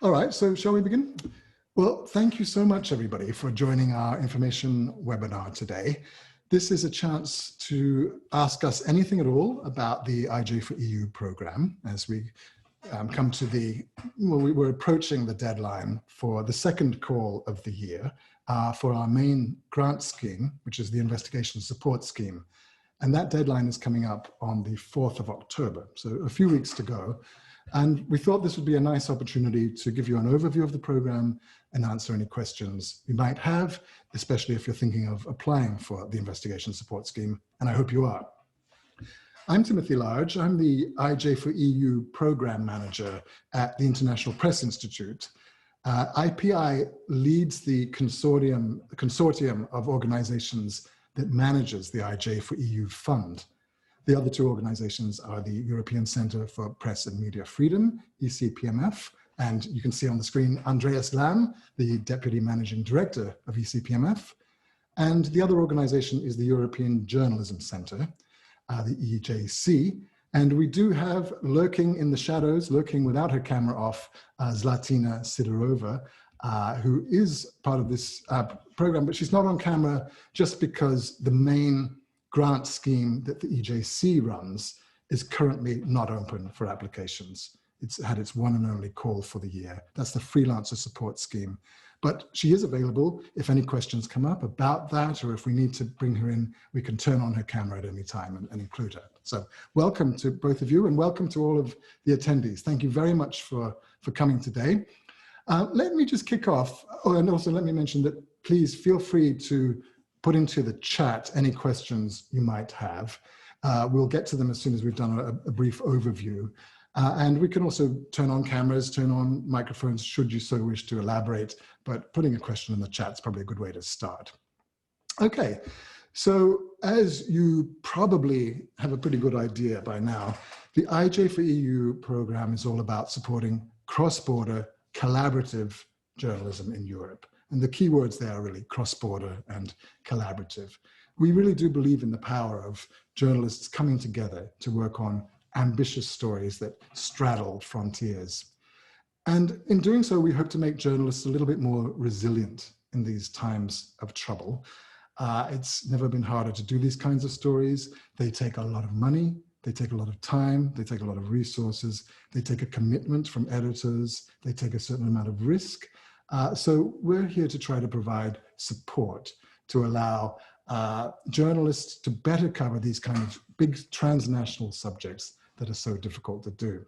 All right, so shall we begin? Well, thank you so much, everybody, for joining our information webinar today. This is a chance to ask us anything at all about the IJ4EU program as we come to we're approaching the deadline for the second call of the year for our main grant scheme, which is the Investigation Support Scheme. And that deadline is coming up on the 4th of October, so a few weeks to go. And we thought this would be a nice opportunity to give you an overview of the program and answer any questions you might have, especially if you're thinking of applying for the Investigation Support Scheme, and I hope you are. I'm Timothy Large. I'm the IJ4EU Program Manager at the International Press Institute. IPI leads the consortium of organizations that manages the IJ4EU Fund. The other two organizations are the European Centre for Press and Media Freedom, ECPMF, and you can see on the screen Andreas Lamm, the Deputy Managing Director of ECPMF. And the other organization is the European Journalism Centre, the EJC. And we do have lurking in the shadows, lurking without her camera off, Zlatina Sidorova, who is part of this program, but she's not on camera just because the main grant scheme that the EJC runs is currently not open for applications. It's had its one and only call for the year. That's the Freelancer Support Scheme. But she is available if any questions come up about that, or if we need to bring her in, we can turn on her camera at any time and include her. So welcome to both of you, and welcome to all of the attendees. Thank you very much for coming today. Let me just kick off. Oh, and also let me mention that please feel free to put into the chat any questions you might have. We'll get to them as soon as we've done a brief overview. And we can also turn on cameras, turn on microphones, should you so wish to elaborate, but putting a question in the chat is probably a good way to start. Okay, so as you probably have a pretty good idea by now, the IJ4EU program is all about supporting cross-border collaborative journalism in Europe. And the key words there are really cross-border and collaborative. We really do believe in the power of journalists coming together to work on ambitious stories that straddle frontiers. And in doing so, we hope to make journalists a little bit more resilient in these times of trouble. It's never been harder to do these kinds of stories. They take a lot of money, they take a lot of time, they take a lot of resources, they take a commitment from editors, they take a certain amount of risk. So we're here to try to provide support to allow journalists to better cover these kind of big transnational subjects that are so difficult to do.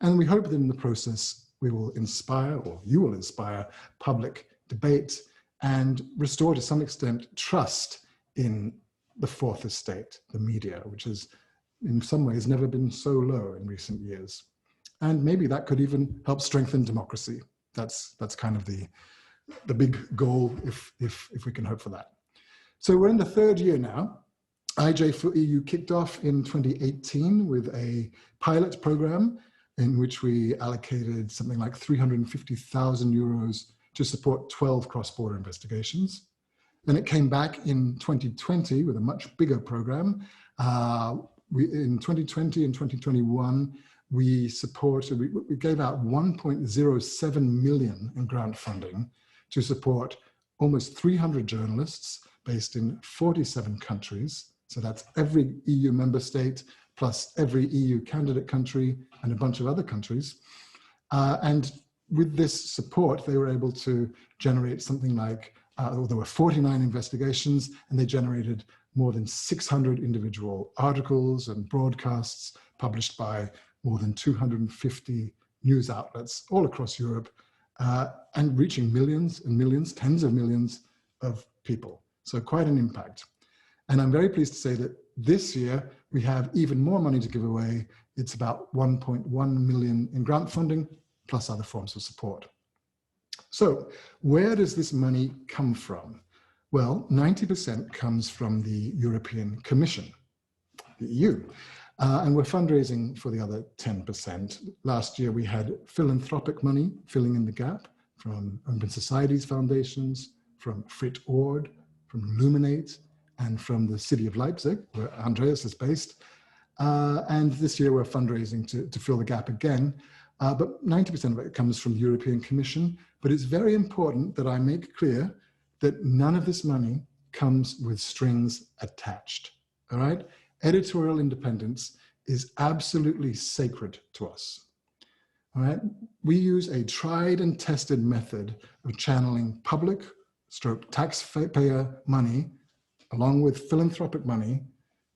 And we hope that in the process, we will inspire, or you will inspire, public debate and restore to some extent trust in the fourth estate, the media, which has in some ways never been so low in recent years. And maybe that could even help strengthen democracy. That's kind of the big goal, if we can hope for that. So we're in the third year now. IJ4EU kicked off in 2018 with a pilot program in which we allocated something like 350,000 euros to support 12 cross-border investigations. Then it came back in 2020 with a much bigger program. In 2020 and 2021, we gave out 1.07 million in grant funding to support almost 300 journalists based in 47 countries. So that's every EU member state, plus every EU candidate country and a bunch of other countries. And with this support, they were able to generate something like, there were 49 investigations, and they generated more than 600 individual articles and broadcasts published by more than 250 news outlets all across Europe, and reaching millions and millions, tens of millions of people. So quite an impact. And I'm very pleased to say that this year we have even more money to give away. It's about 1.1 million in grant funding, plus other forms of support. So where does this money come from? Well, 90% comes from the European Commission, the EU. And we're fundraising for the other 10%. Last year, we had philanthropic money filling in the gap from Open Societies Foundations, from Frit Ord, from Luminate, and from the city of Leipzig, where Andreas is based. And this year, we're fundraising to fill the gap again but 90% of it comes from the European Commission. But it's very important that I make clear that none of this money comes with strings attached, all right? Editorial independence is absolutely sacred to us, all right? We use a tried and tested method of channeling public stroke taxpayer money along with philanthropic money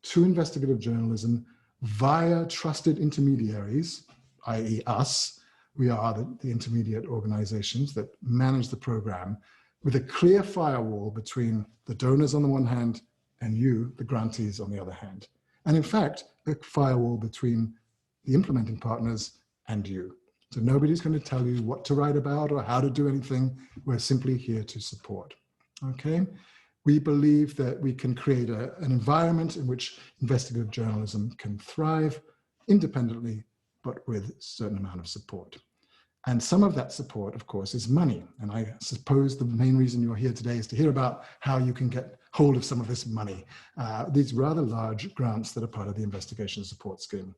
to investigative journalism via trusted intermediaries, i.e. us. We are the intermediate organizations that manage the program, with a clear firewall between the donors on the one hand and you, the grantees, on the other hand. And in fact, a firewall between the implementing partners and you. So nobody's going to tell you what to write about or how to do anything. We're simply here to support, okay? We believe that we can create an environment in which investigative journalism can thrive independently, but with a certain amount of support. And some of that support, of course, is money. And I suppose the main reason you're here today is to hear about how you can get hold of some of this money, these rather large grants that are part of the Investigation Support Scheme.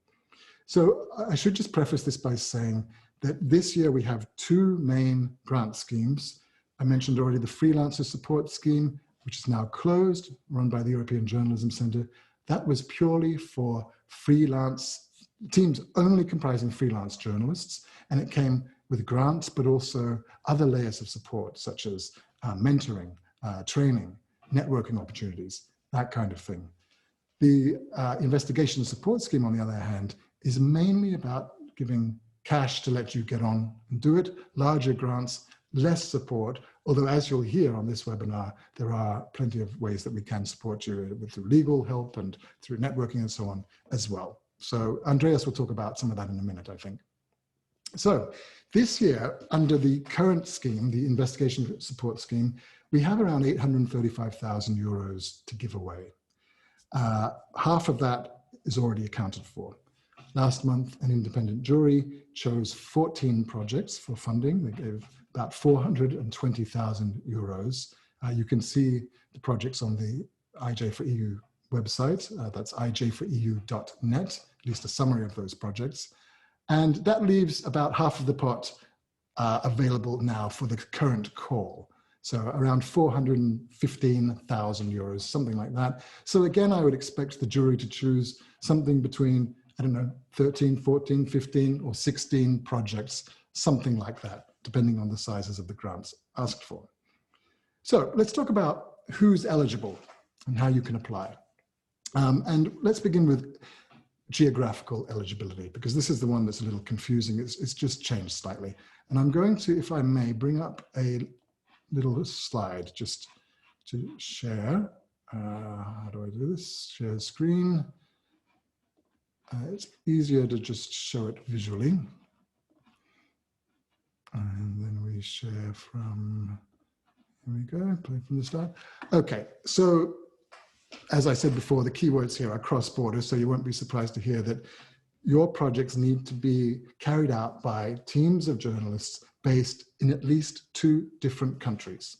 So I should just preface this by saying that this year we have two main grant schemes. I mentioned already the Freelancer Support Scheme, which is now closed, run by the European Journalism Centre. That was purely for freelance teams, only comprising freelance journalists, and it came with grants, but also other layers of support, such as mentoring, training, networking opportunities, that kind of thing. The Investigation Support Scheme, on the other hand, is mainly about giving cash to let you get on and do it, larger grants, less support, although as you'll hear on this webinar, there are plenty of ways that we can support you through legal help and through networking and so on as well. So Andreas will talk about some of that in a minute, I think. So this year, under the current scheme, the Investigation Support Scheme, we have around 835,000 euros to give away. Half of that is already accounted for. Last month, an independent jury chose 14 projects for funding. They gave about 420,000 euros. You can see the projects on the IJ4EU website. That's IJ4EU.net, at least a summary of those projects. And that leaves about half of the pot available now for the current call. So around 415,000 euros, something like that. So again, I would expect the jury to choose something between, I don't know, 13, 14, 15, or 16 projects, something like that, depending on the sizes of the grants asked for. So let's talk about who's eligible and how you can apply. And let's begin with geographical eligibility, because this is the one that's a little confusing. It's just changed slightly. And I'm going to, if I may, bring up a little slide just to share. How do I do this? Share screen. It's easier to just show it visually. And then we share from, here we go, play from the start. Okay, so as I said before, the keywords here are cross-border, so you won't be surprised to hear that your projects need to be carried out by teams of journalists based in at least 2 different countries.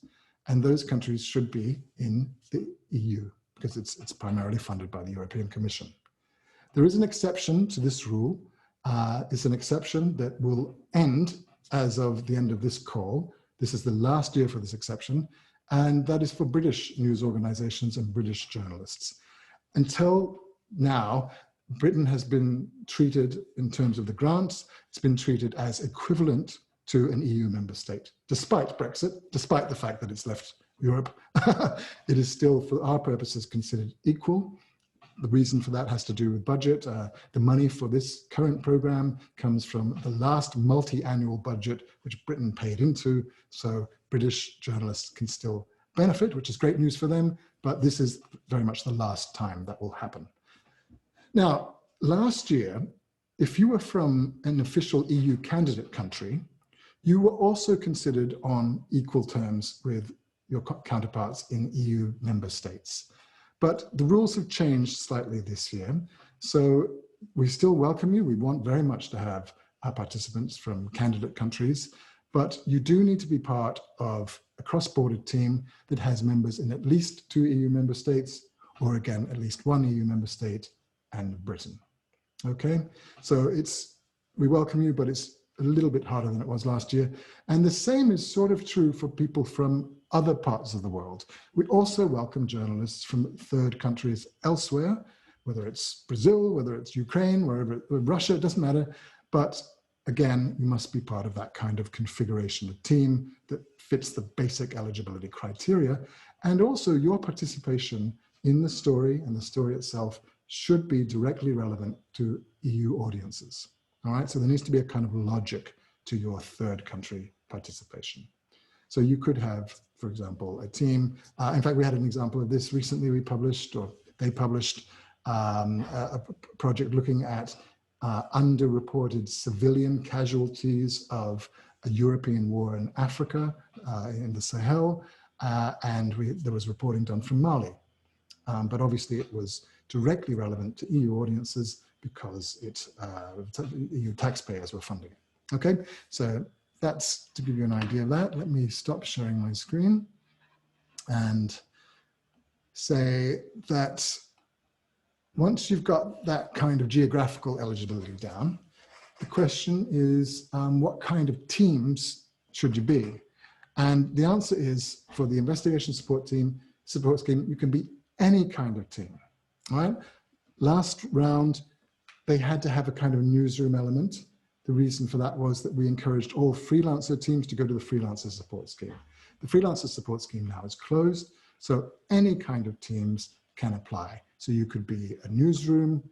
And those countries should be in the EU, because it's primarily funded by the European Commission. There is an exception to this rule. It's an exception that will end as of the end of this call. This is the last year for this exception, and that is for British news organizations and British journalists. Until now, Britain has been treated, in terms of the grants, it's been treated as equivalent to an EU member state. Despite Brexit, despite the fact that it's left Europe, it is still, for our purposes, considered equal. The reason for that has to do with budget. The money for this current program comes from the last multi-annual budget, which Britain paid into, so British journalists can still benefit, which is great news for them, but this is very much the last time that will happen. Now, last year, if you were from an official EU candidate country, you were also considered on equal terms with your counterparts in EU member states. But the rules have changed slightly this year. So we still welcome you. We want very much to have our participants from candidate countries, but you do need to be part of a cross-border team that has members in at least 2 EU member states, or again, at least 1 EU member state and Britain. Okay, so we welcome you, but it's a little bit harder than it was last year. And the same is sort of true for people from other parts of the world. We also welcome journalists from third countries elsewhere, whether it's Brazil, whether it's Ukraine, wherever, Russia, it doesn't matter. But again, you must be part of that kind of configuration, a team that fits the basic eligibility criteria. And also your participation in the story and the story itself should be directly relevant to EU audiences. All right, so there needs to be a kind of logic to your third country participation. So you could have, for example, a team. In fact, we had an example of this recently. We published, or they published, a project looking at underreported civilian casualties of a European war in Africa, in the Sahel, and there was reporting done from Mali. But obviously it was directly relevant to EU audiences because EU taxpayers were funding it. Okay, so that's to give you an idea of that. Let me stop sharing my screen and say that once you've got that kind of geographical eligibility down, the question is, what kind of teams should you be? And the answer is, for the investigation support scheme, you can be any kind of team, all right? Last round, they had to have a kind of newsroom element. The reason for that was that we encouraged all freelancer teams to go to the freelancer support scheme. The freelancer support scheme now is closed, so any kind of teams can apply. So you could be a newsroom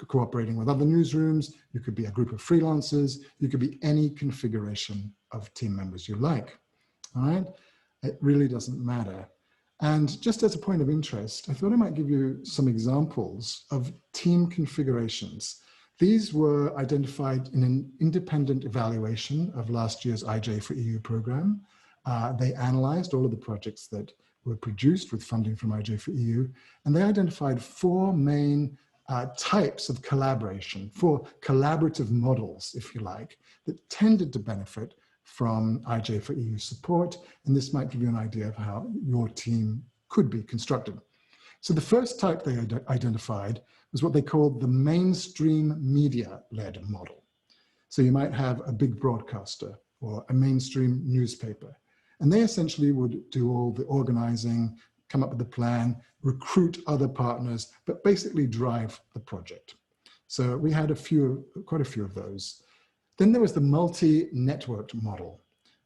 cooperating with other newsrooms, you could be a group of freelancers, you could be any configuration of team members you like, all right? It really doesn't matter. And just as a point of interest, I thought I might give you some examples of team configurations. These were identified in an independent evaluation of last year's IJ4EU program. They analyzed all of the projects that were produced with funding from IJ4EU, and they identified four main types of collaboration, four collaborative models, if you like, that tended to benefit from IJ4EU support, and this might give you an idea of how your team could be constructed. So the first type they identified was what they called the mainstream media-led model. So you might have a big broadcaster or a mainstream newspaper, and they essentially would do all the organizing, come up with a plan, recruit other partners, but basically drive the project. So we had quite a few of those. Then there was the multi-networked model.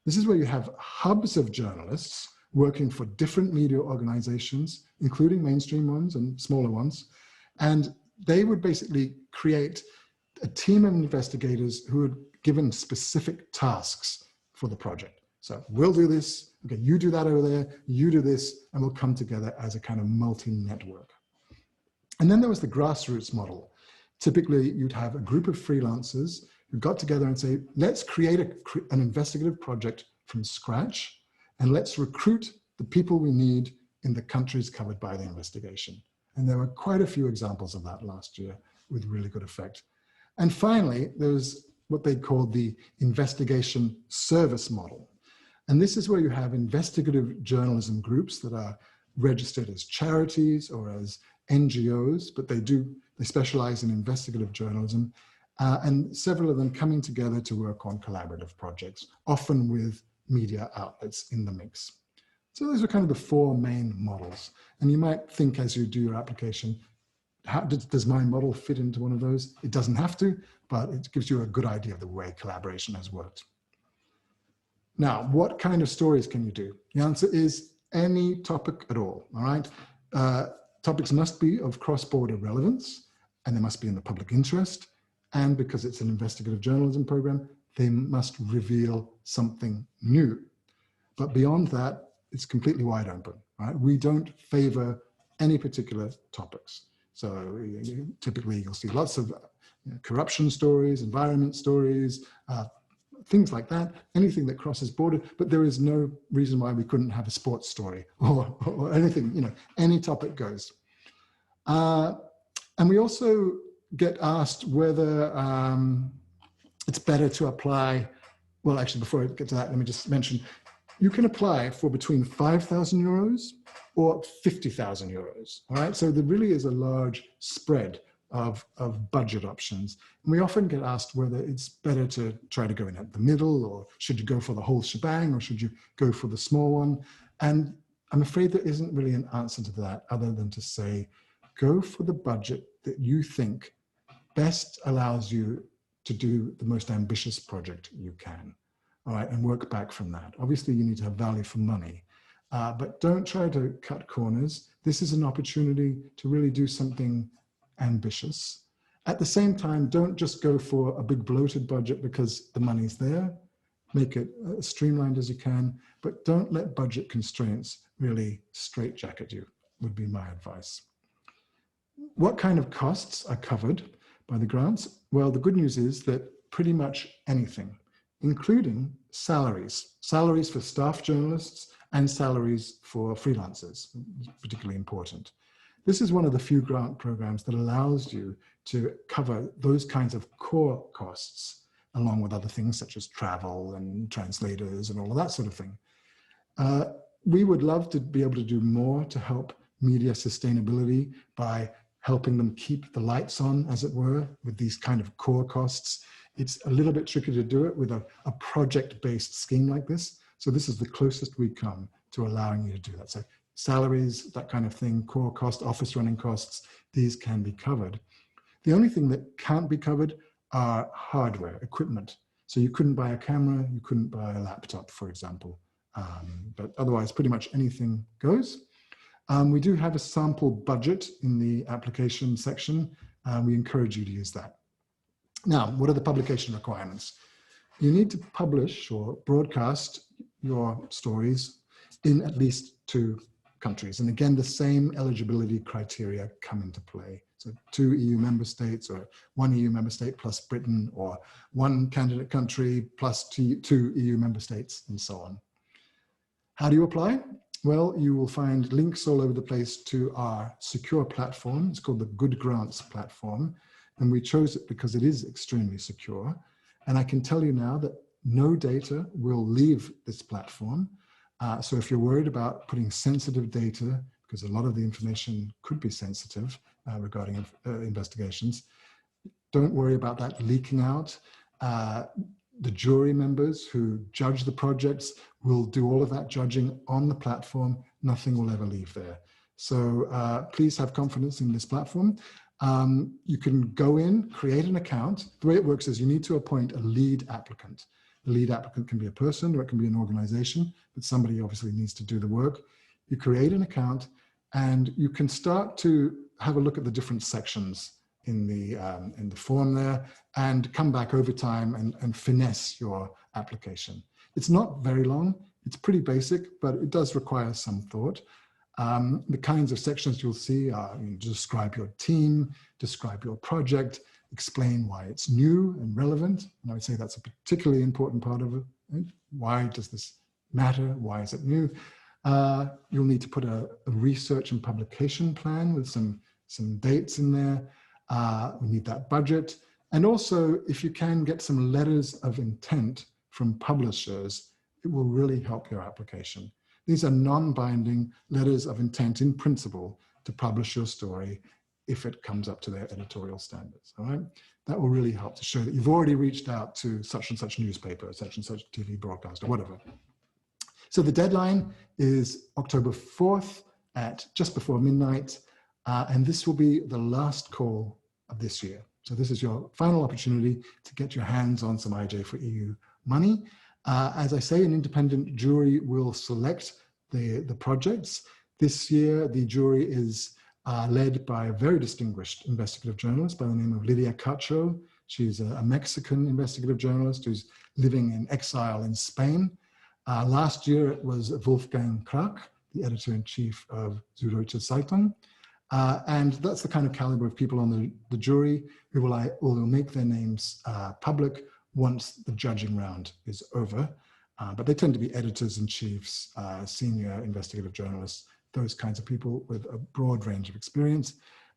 This is where you have hubs of journalists working for different media organizations, including mainstream ones and smaller ones. And they would basically create a team of investigators who were given specific tasks for the project. So we'll do this, okay, you do that over there, you do this, and we'll come together as a kind of multi-network. And then there was the grassroots model. Typically, you'd have a group of freelancers who got together and say, let's create an investigative project from scratch, and let's recruit the people we need in the countries covered by the investigation. And there were quite a few examples of that last year with really good effect. And finally, there was what they called the investigation service model. And this is where you have investigative journalism groups that are registered as charities or as NGOs, but they specialize in investigative journalism, and several of them coming together to work on collaborative projects, often with media outlets in the mix. So those are kind of the four main models. And you might think as you do your application, how does my model fit into one of those? It doesn't have to, but it gives you a good idea of the way collaboration has worked. Now, what kind of stories can you do? The answer is any topic at all, all right? Topics must be of cross-border relevance, and they must be in the public interest. And because it's an investigative journalism program, they must reveal something new. But beyond that, it's completely wide open, right? We don't favor any particular topics. So typically you'll see lots of corruption stories, environment stories, things like that, anything that crosses border, but there is no reason why we couldn't have a sports story or anything, any topic goes. And we also get asked whether it's better to apply, well, actually, before I get to that, let me just mention, you can apply for between 5,000 euros or 50,000 euros, all right? So there really is a large spread of budget options. And we often get asked whether it's better to try to go in at the middle, or should you go for the whole shebang, or should you go for the small one? And I'm afraid there isn't really an answer to that other than to say, go for the budget that you think best allows you to do the most ambitious project you can, all right, and work back from that. Obviously, you need to have value for money, but don't try to cut corners. This is an opportunity to really do something ambitious. At the same time, don't just go for a big bloated budget because the money's there. Make it as streamlined as you can, but don't let budget constraints really straitjacket you, would be my advice. What kind of costs are covered by the grants? Well, the good news is that pretty much anything, including salaries. Salaries for staff journalists and salaries for freelancers, particularly important. This is one of the few grant programs that allows you to cover those kinds of core costs, along with other things such as travel and translators and all of that sort of thing. We would love to be able to do more to help media sustainability by helping them keep the lights on, as it were, with these kind of core costs. It's a little bit tricky to do it with a project-based scheme like this. So this is the closest we come to allowing you to do that. So salaries, that kind of thing, core cost, office running costs, these can be covered. The only thing that can't be covered are hardware, equipment. So you couldn't buy a camera, you couldn't buy a laptop, for example. But otherwise, pretty much anything goes. We do have a sample budget in the application section. We encourage you to use that. Now, what are the publication requirements? You need to publish or broadcast your stories in at least 2 countries. And again, the same eligibility criteria come into play. So 2 EU member states, or 1 EU member state plus Britain, or 1 candidate country plus 2 EU member states, and so on. How do you apply? Well, you will find links all over the place to our secure platform. It's called the Good Grants platform. And we chose it because it is extremely secure. And I can tell you now that no data will leave this platform. So if you're worried about putting sensitive data, because a lot of the information could be sensitive regarding investigations, don't worry about that leaking out. The jury members who judge the projects will do all of that judging on the platform. Nothing will ever leave there. So please have confidence in this platform. You can go in, create an account. The way it works is you need to appoint a lead applicant. The lead applicant can be a person or it can be an organization, but somebody obviously needs to do the work. You create an account and you can start to have a look at the different sections in the form there and come back over time and finesse your application. It's not very long, it's pretty basic, but it does require some thought. The kinds of sections you'll see are describe your team, describe your project, explain why it's new and relevant. And I would say that's a particularly important part of it. Right? Why does this matter? Why is it new? You'll need to put a research and publication plan with some dates in there. We need that budget. And also, if you can get some letters of intent from publishers, it will really help your application. These are non-binding letters of intent in principle to publish your story if it comes up to their editorial standards, all right? That will really help to show that you've already reached out to such and such newspaper, such and such TV broadcaster, whatever. So the deadline is October 4th at just before midnight, and this will be the last call of this year. So this is your final opportunity to get your hands on some IJ4EU money. As I say, an independent jury will select the projects. This year, the jury is led by a very distinguished investigative journalist by the name of Lidia Cacho. She's a Mexican investigative journalist who's living in exile in Spain. Last year, it was Wolfgang Krach, the editor-in-chief of Süddeutsche Zeitung. And that's the kind of caliber of people on the jury who will make their names public once the judging round is over. But they tend to be editors-in-chiefs, senior investigative journalists, those kinds of people with a broad range of experience.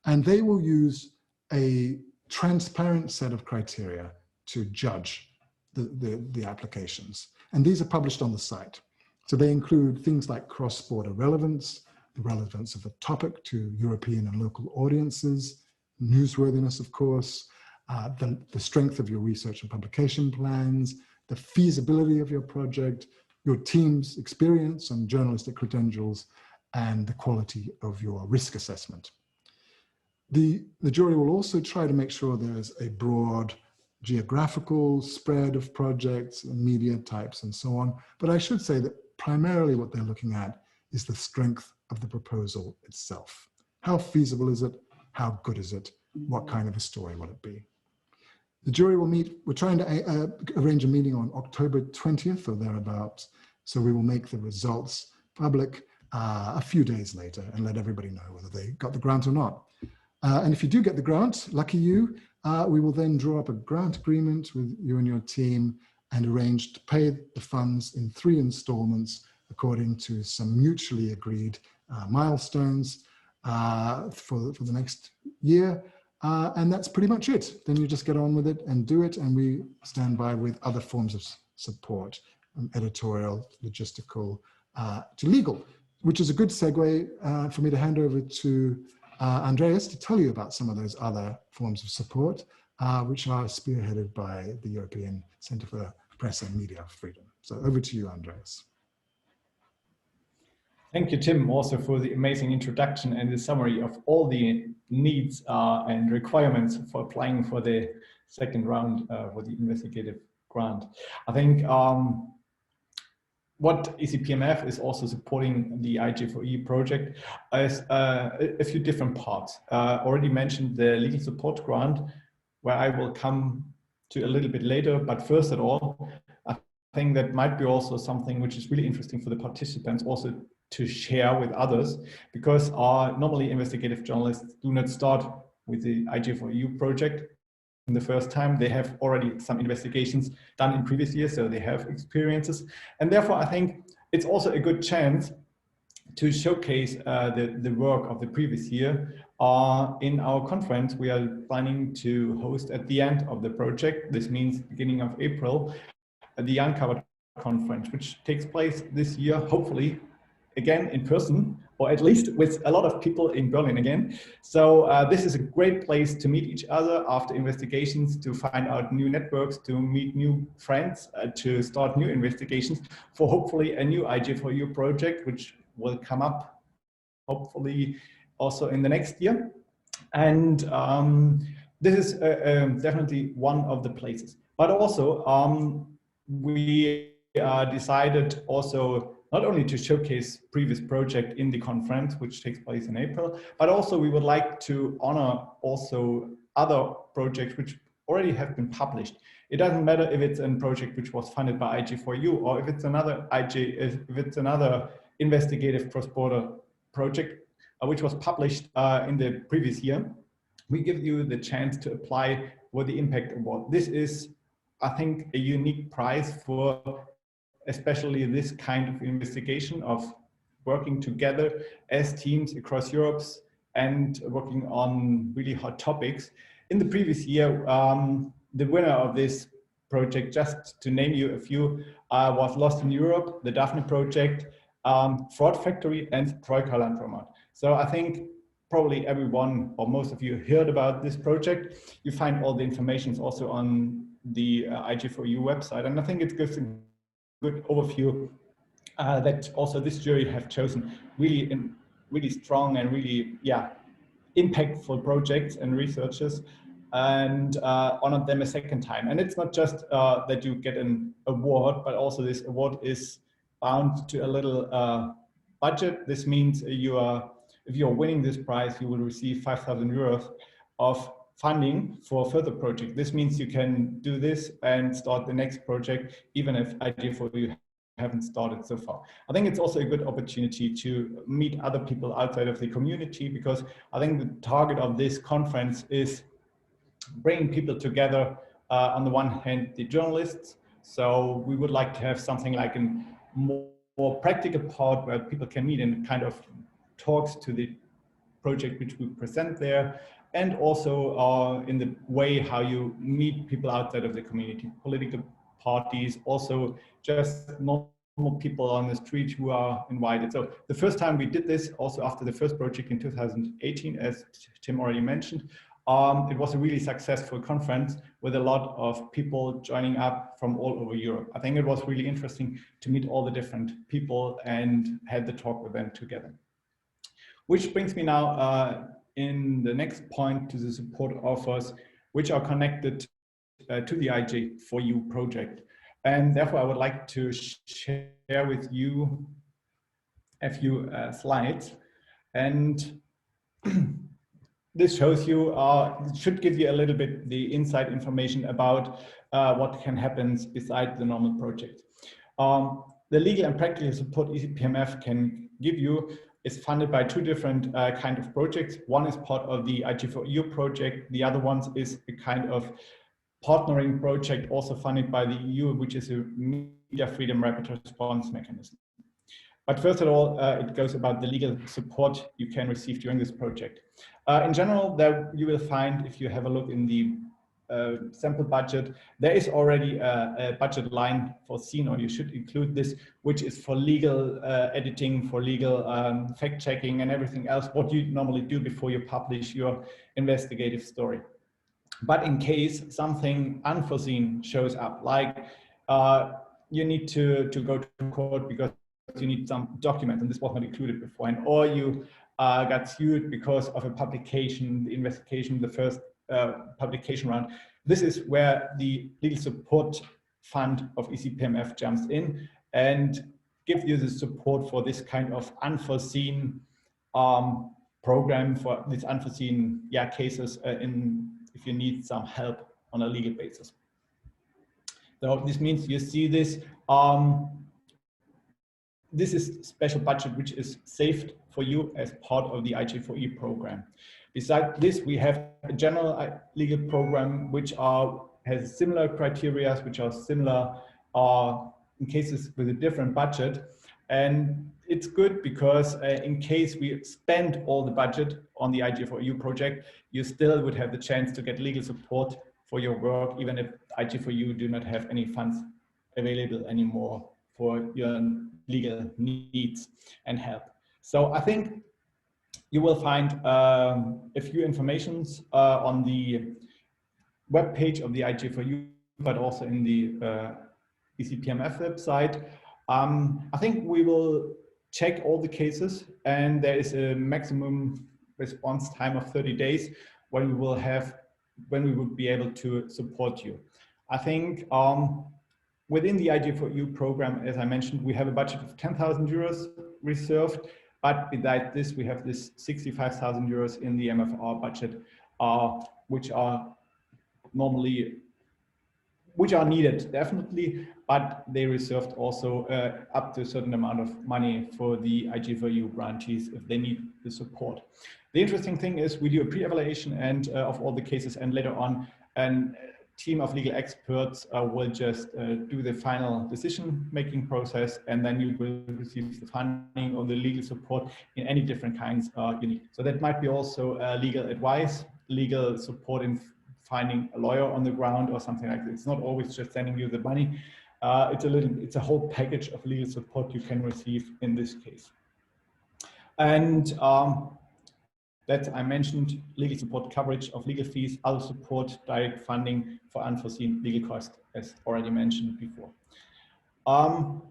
And they will use a transparent set of criteria to judge the applications. And these are published on the site. So they include things like cross-border relevance, the relevance of the topic to European and local audiences, newsworthiness, of course, the strength of your research and publication plans, the feasibility of your project, your team's experience and journalistic credentials, and the quality of your risk assessment. The jury will also try to make sure there's a broad geographical spread of projects, media types, and so on. But I should say that primarily what they're looking at is the strength of the proposal itself. How feasible is it? How good is it? What kind of a story will it be? The jury will meet, we're trying to arrange a meeting on October 20th or thereabouts. So we will make the results public a few days later and let everybody know whether they got the grant or not. And if you do get the grant, lucky you, we will then draw up a grant agreement with you and your team and arrange to pay the funds in 3 installments according to some mutually agreed milestones for the next year. And that's pretty much it. Then you just get on with it and do it. And we stand by with other forms of support, editorial, logistical, to legal, which is a good segue for me to hand over to Andreas to tell you about some of those other forms of support, which are spearheaded by the European Centre for Press and Media Freedom. So over to you, Andreas. Thank you, Tim, also for the amazing introduction and the summary of all the needs and requirements for applying for the second round for the investigative grant. I think what ECPMF is also supporting the IJ4EU project is a few different parts. Already mentioned the legal support grant, where I will come to a little bit later, but first of all, I think that might be also something which is really interesting for the participants also to share with others, because normally investigative journalists do not start with the IJ4EU project in the first time. They have already some investigations done in previous years, so they have experiences. And therefore, I think it's also a good chance to showcase the work of the previous year. In our conference, we are planning to host at the end of the project, this means beginning of April, the Uncovered conference, which takes place this year, hopefully, again in person, or at least with a lot of people in Berlin again. So this is a great place to meet each other after investigations, to find out new networks, to meet new friends, to start new investigations for hopefully a new IJ4EU project, which will come up hopefully also in the next year. And this is definitely one of the places. But also we decided also not only to showcase previous project in the conference, which takes place in April, but also we would like to honor also other projects which already have been published. It doesn't matter if it's a project which was funded by IJ4EU or if it's another investigative cross-border project which was published in the previous year. We give you the chance to apply for the Impact Award. This is, I think, a unique prize for especially this kind of investigation of working together as teams across Europe and working on really hot topics. In the previous year, the winner of this project, just to name you a few, was Lost in Europe, the Daphne project, Fraud Factory, and Troika Landromat. So I think probably everyone or most of you heard about this project. You find all the information also on the IJ4EU website, and I think it gives a good overview that also this jury have chosen really strong and really impactful projects and researchers, and honored them a second time. And it's not just that you get an award, but also this award is bound to a little budget. This means if you're winning this prize, you will receive 5,000 euros of funding for further project. This means you can do this and start the next project, even if IJ4EU haven't started so far. I think it's also a good opportunity to meet other people outside of the community, because I think the target of this conference is bringing people together. On the one hand, the journalists. So we would like to have something like a more practical part where people can meet and kind of talks to the project which we present there, and also in the way how you meet people outside of the community, political parties, also just normal people on the street who are invited. So the first time we did this, also after the first project in 2018, as Tim already mentioned, It was a really successful conference with a lot of people joining up from all over Europe. I think it was really interesting to meet all the different people and had the talk with them together. Which brings me now in the next point to the support offers, which are connected to the IJ4EU project. And therefore, I would like to share with you a few slides. And this shows you, should give you a little bit the inside information about what can happen beside the normal project. The legal and practical support ECPMF can give you is funded by two different kind of projects. One is part of the IJ4EU project. The other one is a kind of partnering project also funded by the EU, which is a media freedom rapid response mechanism. But first of all, it goes about the legal support you can receive during this project. In general, there you will find, if you have a look in the sample budget, there is already a budget line foreseen, or you should include this, which is for legal editing, for legal fact checking and everything else, what you normally do before you publish your investigative story. But in case something unforeseen shows up, like you need to go to court because you need some documents and this was not included beforehand, or you got sued because of a publication, the investigation, the first publication round. This is where the legal support fund of ECPMF jumps in and gives you the support for this kind of unforeseen program, for these unforeseen cases if you need some help on a legal basis. So this means you see this. This is special budget which is saved for you as part of the IJ4EU program. Besides this, we have a general legal program which has similar criteria, which are similar in cases with a different budget. And it's good because in case we spend all the budget on the IJ4EU project, you still would have the chance to get legal support for your work, even if IJ4EU do not have any funds available anymore for your legal needs and help. So I think you will find a few informations on the webpage of the IJ4EU, but also in the ECPMF website. I think we will check all the cases, and there is a maximum response time of 30 days when we would be able to support you. I think within the IJ4EU program, as I mentioned, we have a budget of 10,000 euros reserved, but besides this, we have this 65,000 euros in the MFR budget, which are needed definitely, but they reserved also up to a certain amount of money for the IJ4EU grantees if they need the support. The interesting thing is we do a pre-evaluation and of all the cases, and later on a team of legal experts will just do the final decision-making process, and then you will receive the funding or the legal support in any different kinds you need. So that might be also legal advice, legal support in finding a lawyer on the ground or something like this. It's not always just sending you the money. It's a whole package of legal support you can receive in this case. And that I mentioned, legal support coverage of legal fees, other support, direct funding for unforeseen legal costs, as already mentioned before. How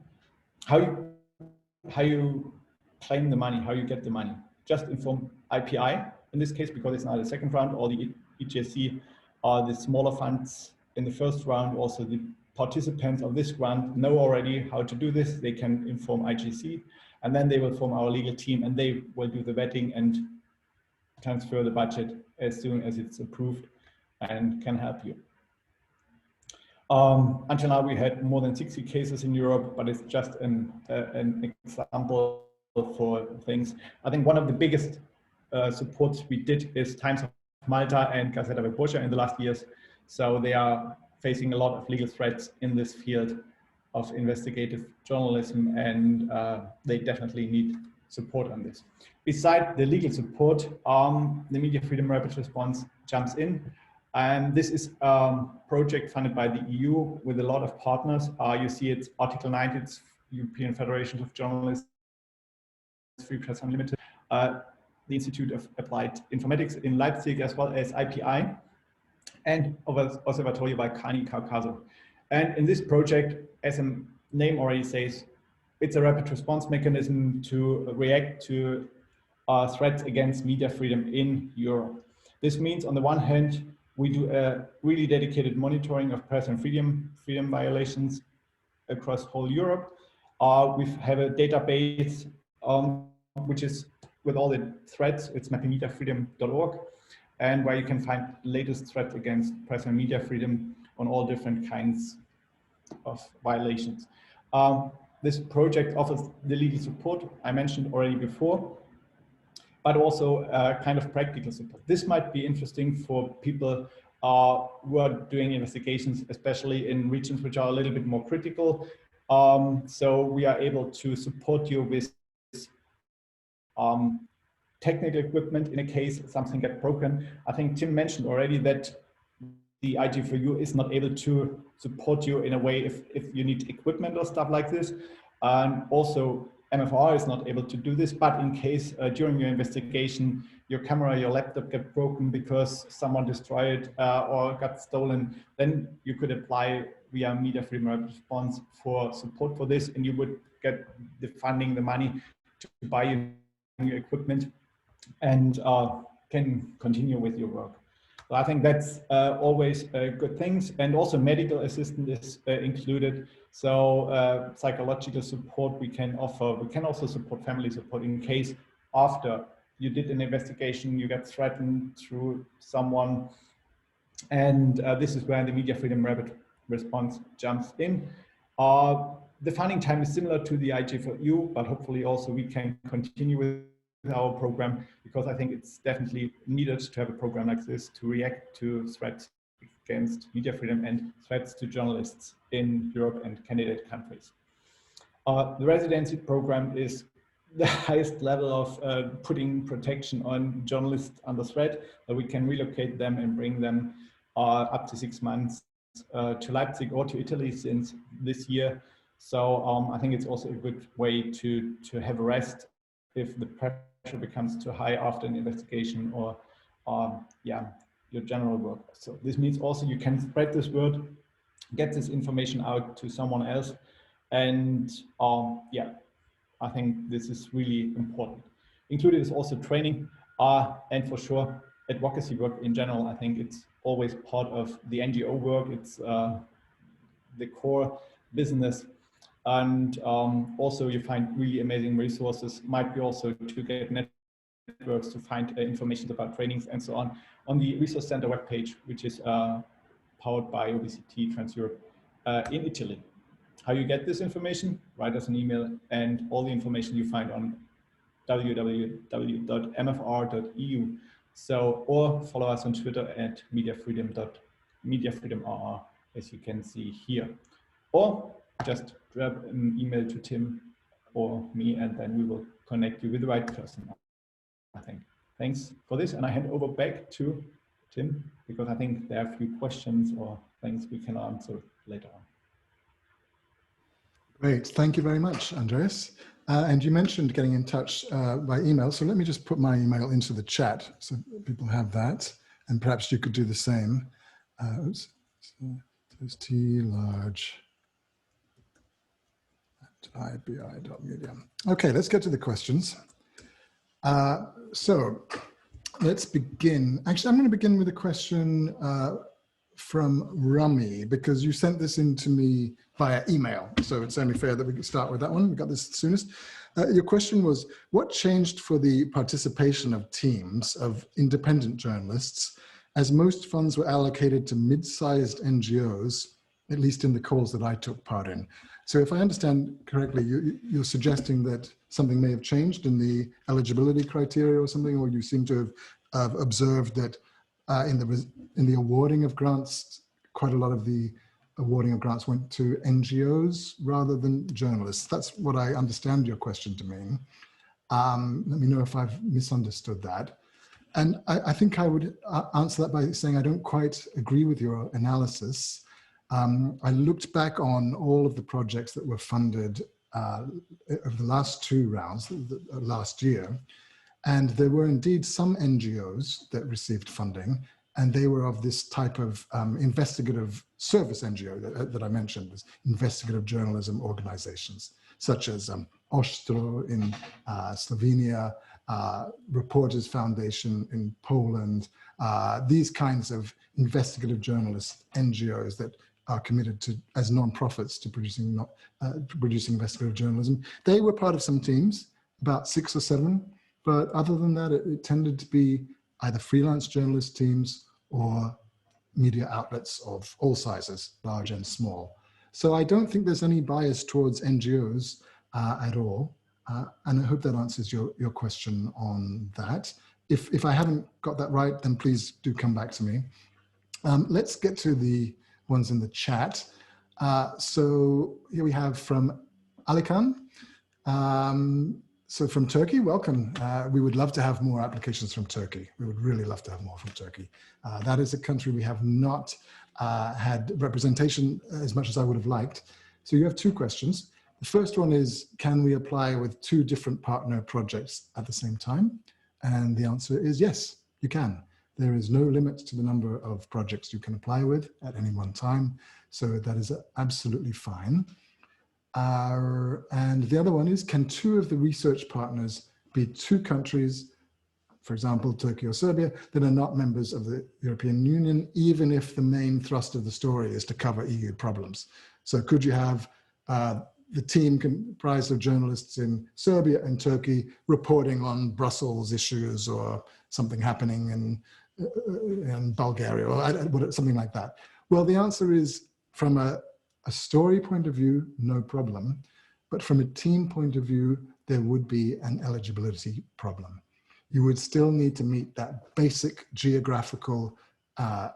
you claim the money, how you get the money. Just inform IPI in this case, because it's not the second round, or the EJC are the smaller funds in the first round. Also the participants of this grant know already how to do this. They can inform IJC, and then they will form our legal team, and they will do the vetting and transfer the budget as soon as it's approved and can help you. Until now, we had more than 60 cases in Europe, but it's just an example for things. I think one of the biggest supports we did is Times of Malta and Gazzetta Wyborcza in the last years. So they are facing a lot of legal threats in this field of investigative journalism, and they definitely need support on this. Besides the legal support, the Media Freedom Rapid Response jumps in. And this is a project funded by the EU with a lot of partners. You see it's Article 9, it's European Federations of Journalists, Free Press Unlimited, the Institute of Applied Informatics in Leipzig, as well as IPI, and Observatorio Balkani Caucaso. And in this project, as the name already says, it's a rapid response mechanism to react to threats against media freedom in Europe. This means, on the one hand, we do a really dedicated monitoring of press and freedom violations across whole Europe. We have a database which is with all the threats. It's mappingmediafreedom.org, and where you can find latest threats against press and media freedom on all different kinds of violations. This project offers the legal support I mentioned already before, but also kind of practical support. This might be interesting for people who are doing investigations, especially in regions which are a little bit more critical. So we are able to support you with technical equipment in a case something gets broken. I think Tim mentioned already that the IJ4EU is not able to support you in a way if you need equipment or stuff like this. And also MFR is not able to do this, but in case during your investigation, your camera, your laptop get broken because someone destroyed it or got stolen, then you could apply via Media Freedom Rapid Response for support for this, and you would get the funding, the money to buy new equipment and can continue with your work. So I think that's always good things. And also medical assistance is included. So psychological support we can offer. We can also support family support in case after you did an investigation, you got threatened through someone. And this is where the Media Freedom Rapid Response jumps in. The funding time is similar to the IJ4EU, but hopefully also we can continue with our program, because I think it's definitely needed to have a program like this to react to threats against media freedom and threats to journalists in Europe and candidate countries. The residency program is the highest level of putting protection on journalists under threat, that we can relocate them and bring them up to 6 months to Leipzig or to Italy since this year. So I think it's also a good way to have a rest if the pressure becomes too high after an investigation or yeah, your general work. So this means also you can spread this word, get this information out to someone else. And yeah, I think this is really important. Included is also training and for sure advocacy work in general. I think it's always part of the NGO work. It's the core business. And also you find really amazing resources, might be also to get networks to find information about trainings and so on the Resource Center webpage, which is powered by OBCT Trans Europe in Italy. How you get this information? Write us an email, and all the information you find on www.mfr.eu. So, or follow us on Twitter at mediafreedom.mediafreedomrr, as you can see here. Or just grab an email to Tim or me, and then we will connect you with the right person, I think. Thanks for this, and I hand over back to Tim, because I think there are a few questions or things we can answer later on. Great, thank you very much, Andreas. And you mentioned getting in touch by email, so let me just put my email into the chat so people have that, and perhaps you could do the same. Oops, so T-large @ibi.media. Okay, let's get to the questions. So let's begin. Actually, I'm going to begin with a question from Rummy, because you sent this in to me via email. So it's only fair that we can start with that one. We got this soonest. Your question was, what changed for the participation of teams of independent journalists, as most funds were allocated to mid-sized NGOs, at least in the calls that I took part in? So if I understand correctly, you're suggesting that something may have changed in the eligibility criteria or something, or you seem to have observed that in the awarding of grants, quite a lot of the awarding of grants went to NGOs rather than journalists. That's what I understand your question to mean. Let me know if I've misunderstood that. And I think I would answer that by saying I don't quite agree with your analysis. I looked back on all of the projects that were funded over the last 2 rounds, last year, And there were indeed some NGOs that received funding, and they were of this type of investigative service NGO that I mentioned, as investigative journalism organizations, such as Ostro in Slovenia, Reporters Foundation in Poland, these kinds of investigative journalist NGOs that are committed to, as non-profits, to producing investigative journalism. They were part of some teams, about 6 or 7, but other than that, it tended to be either freelance journalist teams or media outlets of all sizes, large and small. So I don't think there's any bias towards NGOs at all. And I hope that answers your question on that. If I haven't got that right, then please do come back to me. Let's get to the ones in the chat. So here we have from Alikan. So from Turkey, welcome. We would love to have more applications from Turkey. We would really love to have more from Turkey. That is a country we have not had representation as much as I would have liked. So you have 2 questions. The first one is, can we apply with 2 different partner projects at the same time? And the answer is yes, you can. There is no limit to the number of projects you can apply with at any one time. So that is absolutely fine. And the other one is, can 2 of the research partners be 2 countries, for example, Turkey or Serbia, that are not members of the European Union, even if the main thrust of the story is to cover EU problems? So could you have the team comprised of journalists in Serbia and Turkey reporting on Brussels issues or something happening in Bulgaria or something like that? Well, the answer is, from a story point of view, no problem. But from a team point of view, there would be an eligibility problem. You would still need to meet that basic geographical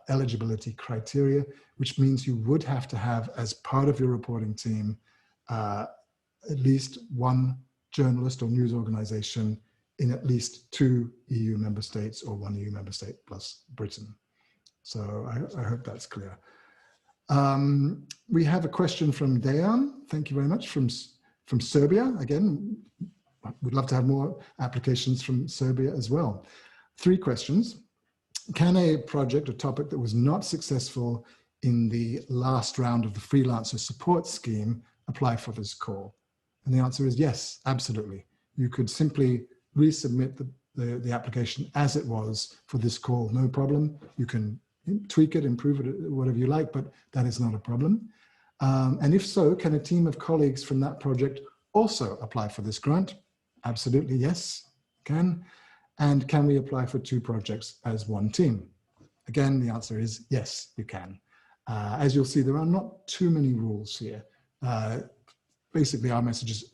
eligibility criteria, which means you would have to have, as part of your reporting team, at least 1 journalist or news organization in at least 2 EU member states or 1 EU member state plus Britain. So I hope that's clear. We have a question from Dejan. Thank you very much, from Serbia. Again, we'd love to have more applications from Serbia as well. 3 questions. Can a project or topic that was not successful in the last round of the freelancer support scheme apply for this call? And the answer is yes, absolutely. You could simply resubmit the application as it was for this call, no problem. You can tweak it, improve it, whatever you like, but that is not a problem. And if so, can a team of colleagues from that project also apply for this grant? Absolutely, yes, can. And can we apply for 2 projects as 1 team? Again, the answer is yes, you can. As you'll see, there are not too many rules here. Basically, our message is,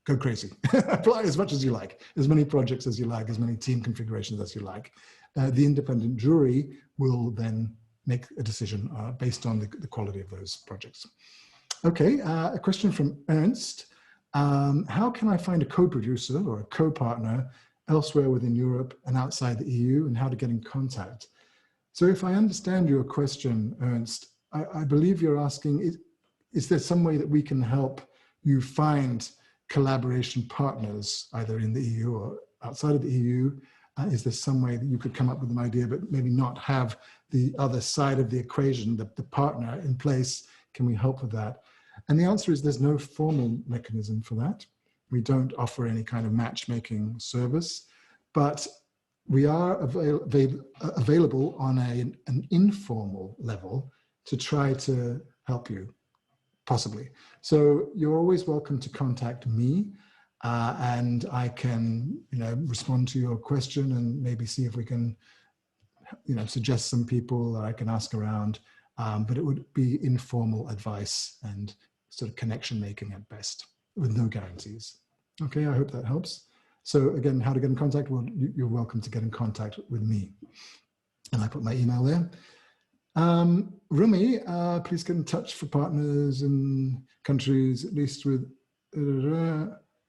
go crazy. Apply as much as you like, as many projects as you like, as many team configurations as you like. The independent jury will then make a decision based on the quality of those projects. Okay, a question from Ernst. How can I find a co-producer or a co-partner elsewhere within Europe and outside the EU, and how to get in contact? So if I understand your question, Ernst, I believe you're asking, is there some way that we can help you find collaboration partners, either in the EU or outside of the EU? Is there some way that you could come up with an idea, but maybe not have the other side of the equation, the partner in place? Can we help with that? And the answer is there's no formal mechanism for that. We don't offer any kind of matchmaking service, but we are available on an informal level to try to help you, possibly. So you're always welcome to contact me, and I can, respond to your question and maybe see if we can, suggest some people that I can ask around. But it would be informal advice and sort of connection making at best, with no guarantees. Okay, I hope that helps. So again, how to get in contact? Well, you're welcome to get in contact with me. And I put my email there. Rumi, please get in touch for partners in countries, at least with,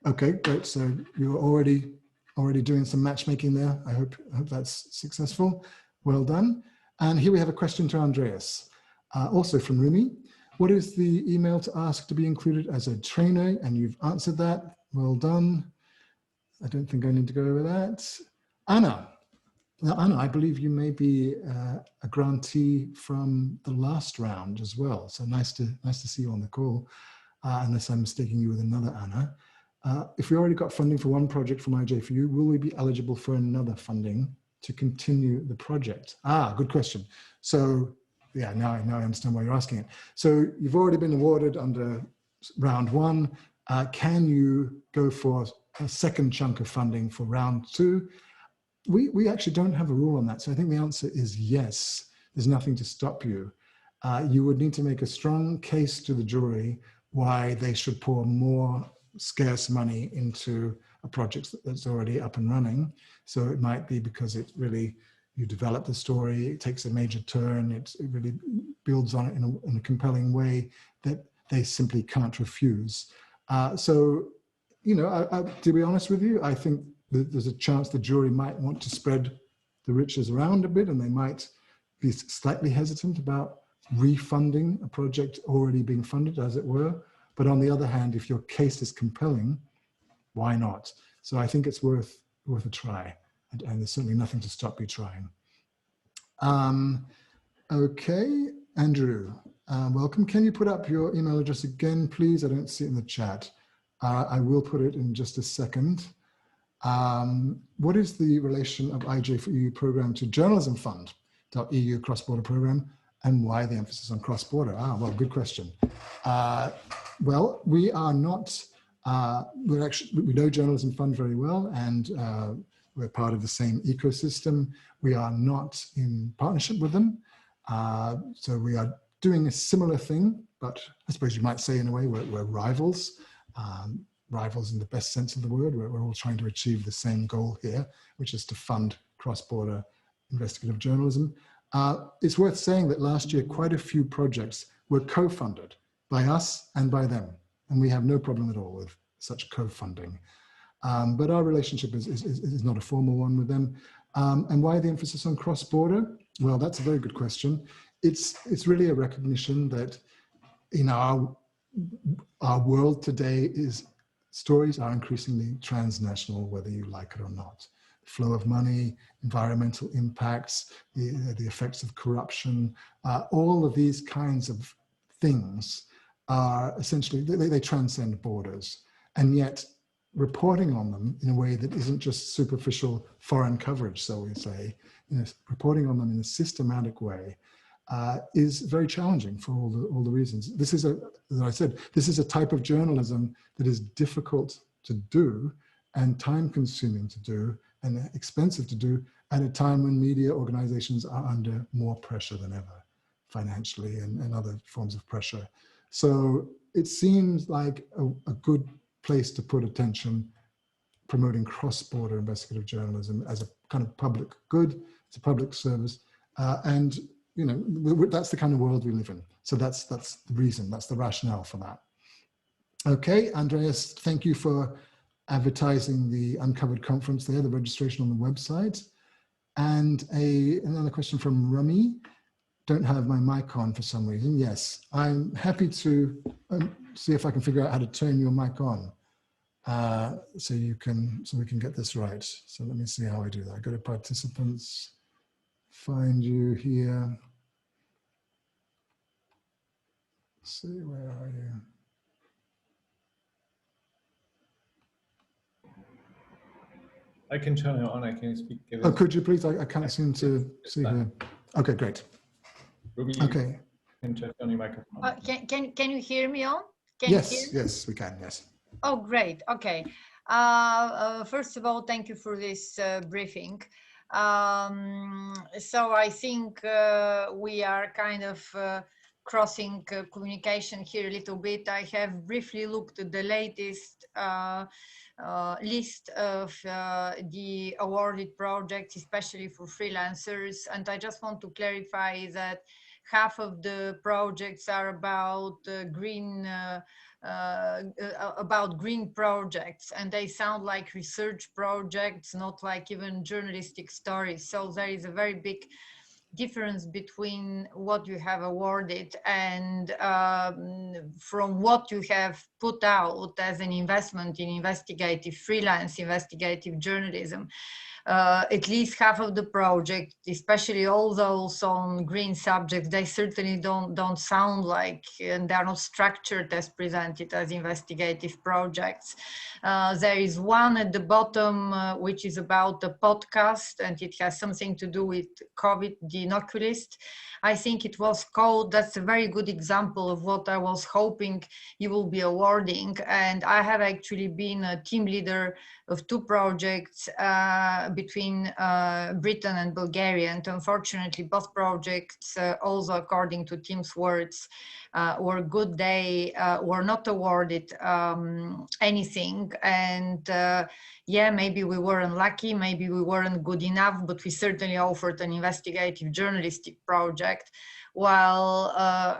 okay, great. So you're already doing some matchmaking there. I hope that's successful. Well done. And here we have a question to Andreas, also from Rumi. What is the email to ask to be included as a trainer? And you've answered that. Well done. I don't think I need to go over that. Anna. Now, Anna, I believe you may be a grantee from the last round as well. So nice to see you on the call, unless I'm mistaking you with another Anna. If we already got funding for one project from IJ4EU, will we be eligible for another funding to continue the project? Good question. So yeah, now I understand why you're asking it. So you've already been awarded under round one. Can you go for a second chunk of funding for round two? We actually don't have a rule on that. So I think the answer is yes. There's nothing to stop you. You would need to make a strong case to the jury why they should pour more scarce money into a project that's already up and running. So it might be because it really, you develop the story, it takes a major turn, it really builds on it in a compelling way that they simply can't refuse. So, you know, to be honest with you, I think there's a chance the jury might want to spread the riches around a bit, and they might be slightly hesitant about refunding a project already being funded, as it were. But on the other hand, if your case is compelling, why not? So I think it's worth a try, and there's certainly nothing to stop you trying. Okay, Andrew, welcome. Can you put up your email address again, please? I don't see it in the chat. I will put it in just a second. What is the relation of IJ4EU program to Journalism Fund.eu cross-border program, and why the emphasis on cross-border? Well, good question. Well, we are not, we know Journalism Fund very well, and we're part of the same ecosystem. We are not in partnership with them. So we are doing a similar thing, but I suppose you might say in a way we're rivals. Rivals in the best sense of the word. We're all trying to achieve the same goal here, which is to fund cross-border investigative journalism. It's worth saying that last year, quite a few projects were co-funded by us and by them. And we have no problem at all with such co-funding. But our relationship is not a formal one with them. And why the emphasis on cross-border? Well, that's a very good question. It's really a recognition that in our world today stories are increasingly transnational, whether you like it or not. Flow of money, environmental impacts, the effects of corruption, all of these kinds of things are essentially, they transcend borders. And yet reporting on them in a way that isn't just superficial foreign coverage, so we say, reporting on them in a systematic way is very challenging for all the reasons. This is as I said, this is a type of journalism that is difficult to do and time consuming to do and expensive to do at a time when media organizations are under more pressure than ever, financially and other forms of pressure. So it seems like a good place to put attention, promoting cross-border investigative journalism as a kind of public good, it's a public service, and you know, that's the kind of world we live in. So that's the reason, that's the rationale for that. Okay, Andreas, thank you for advertising the Uncovered conference there, the registration on the website. And another question from Rami. Don't have my mic on for some reason. Yes, I'm happy to see if I can figure out how to turn your mic on. So we can get this right. So let me see how I do that. Go to participants, find you here. Let's see, where are you? I can turn it on, I can speak. Oh, could you please? I can't seem to see her. Okay, great. Ruby, okay. Can turn on your microphone. Can you hear me on? Yes, we can, yes. Oh, great, okay. First of all, thank you for this briefing. So I think we are kind of crossing communication here a little bit. I have briefly looked at the latest list of the awarded projects, especially for freelancers. And I just want to clarify that half of the projects are about green projects, and they sound like research projects, not like even journalistic stories. So there is a very big difference between what you have awarded and from what you have put out as an investment in freelance investigative journalism. At least half of the project, especially all those on green subjects, they certainly don't sound like, and they're not structured as presented as investigative projects. There is one at the bottom, which is about the podcast, and it has something to do with COVID, the inoculist. I think it was called, that's a very good example of what I was hoping you will be awarding. And I have actually been a team leader of 2 projects between Britain and Bulgaria. And unfortunately, both projects, also according to team's words, were good. They were not awarded anything. And yeah, maybe we weren't lucky, maybe we weren't good enough, but we certainly offered an investigative journalistic project. While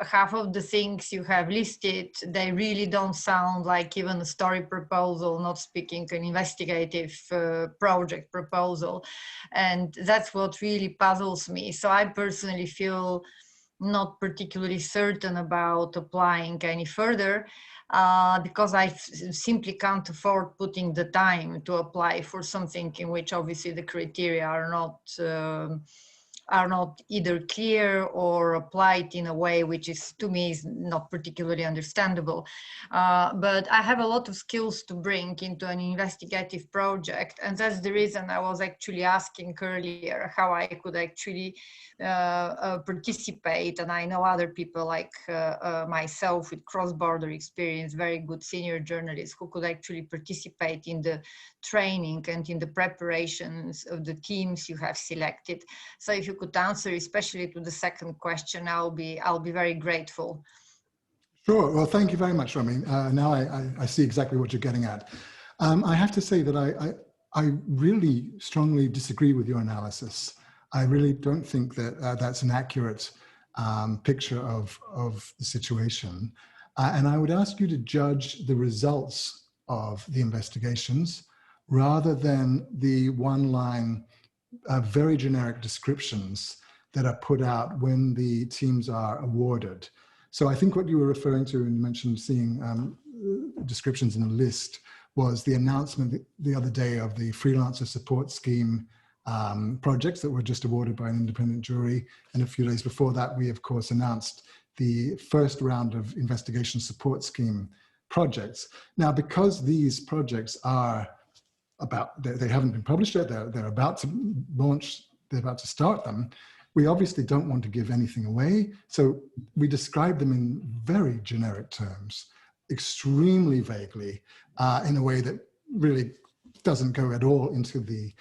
half of the things you have listed, they really don't sound like even a story proposal, not speaking an investigative project proposal. And that's what really puzzles me. So I personally feel not particularly certain about applying any further because I simply can't afford putting the time to apply for something in which obviously the criteria are not either clear or applied in a way which is, to me, is not particularly understandable. But I have a lot of skills to bring into an investigative project, and that's the reason I was actually asking earlier how I could actually participate. And I know other people like myself with cross-border experience, very good senior journalists who could actually participate in the training and in the preparations of the teams you have selected. So if you could answer, especially to the second question, I'll be very grateful. Sure. Well, thank you very much, Romy. Now I see exactly what you're getting at. I have to say that I really strongly disagree with your analysis. I really don't think that that's an accurate picture of the situation. And I would ask you to judge the results of the investigations rather than the one-line, very generic descriptions that are put out when the teams are awarded. So I think what you were referring to, and you mentioned seeing descriptions in a list, was the announcement the other day of the Freelancer Support Scheme projects that were just awarded by an independent jury. And a few days before that, we of course announced the first round of Investigation Support Scheme projects. Now, because these projects are they haven't been published yet, they're about to launch, they're about to start them, we obviously don't want to give anything away. So we describe them in very generic terms, extremely vaguely, in a way that really doesn't go at all into the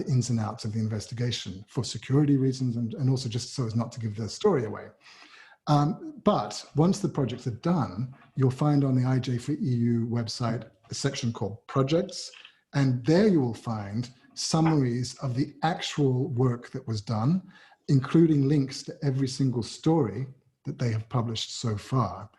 ins and outs of the investigation for security reasons and also just so as not to give the story away. But once the projects are done, you'll find on the IJ4EU website a section called Projects, and there you will find summaries of the actual work that was done, including links to every single story that they have published so far,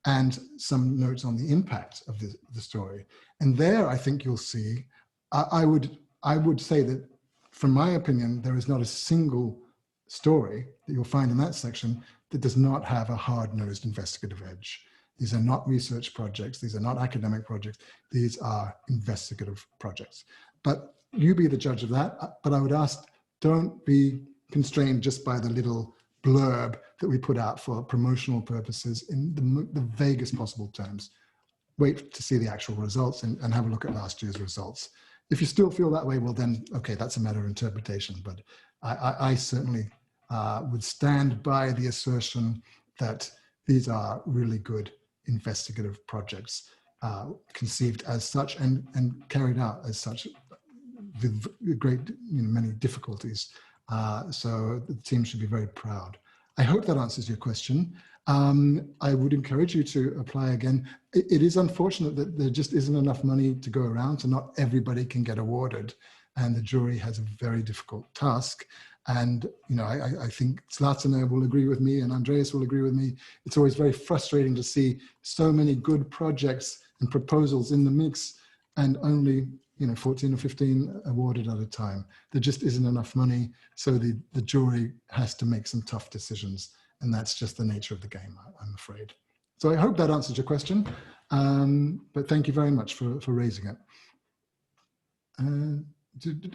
and some notes on the impact of the story. And there, I think you'll see, I would say that, from my opinion, there is not a single story that you'll find in that section that does not have a hard-nosed investigative edge. These are not research projects. These are not academic projects. These are investigative projects. But you be the judge of that. But I would ask, don't be constrained just by the little blurb that we put out for promotional purposes in the vaguest possible terms. Wait to see the actual results and have a look at last year's results. If you still feel that way, well then, okay, that's a matter of interpretation. But I certainly would stand by the assertion that these are really good investigative projects, conceived as such and carried out as such with great, many difficulties. So the team should be very proud. I hope that answers your question. I would encourage you to apply again. It is unfortunate that there just isn't enough money to go around, so not everybody can get awarded, and the jury has a very difficult task. And I think Zlatan will agree with me, and Andreas will agree with me. It's always very frustrating to see so many good projects and proposals in the mix, and only 14 or 15 awarded at a time. There just isn't enough money, so the jury has to make some tough decisions, and that's just the nature of the game, I'm afraid. So I hope that answers your question, but thank you very much for raising it.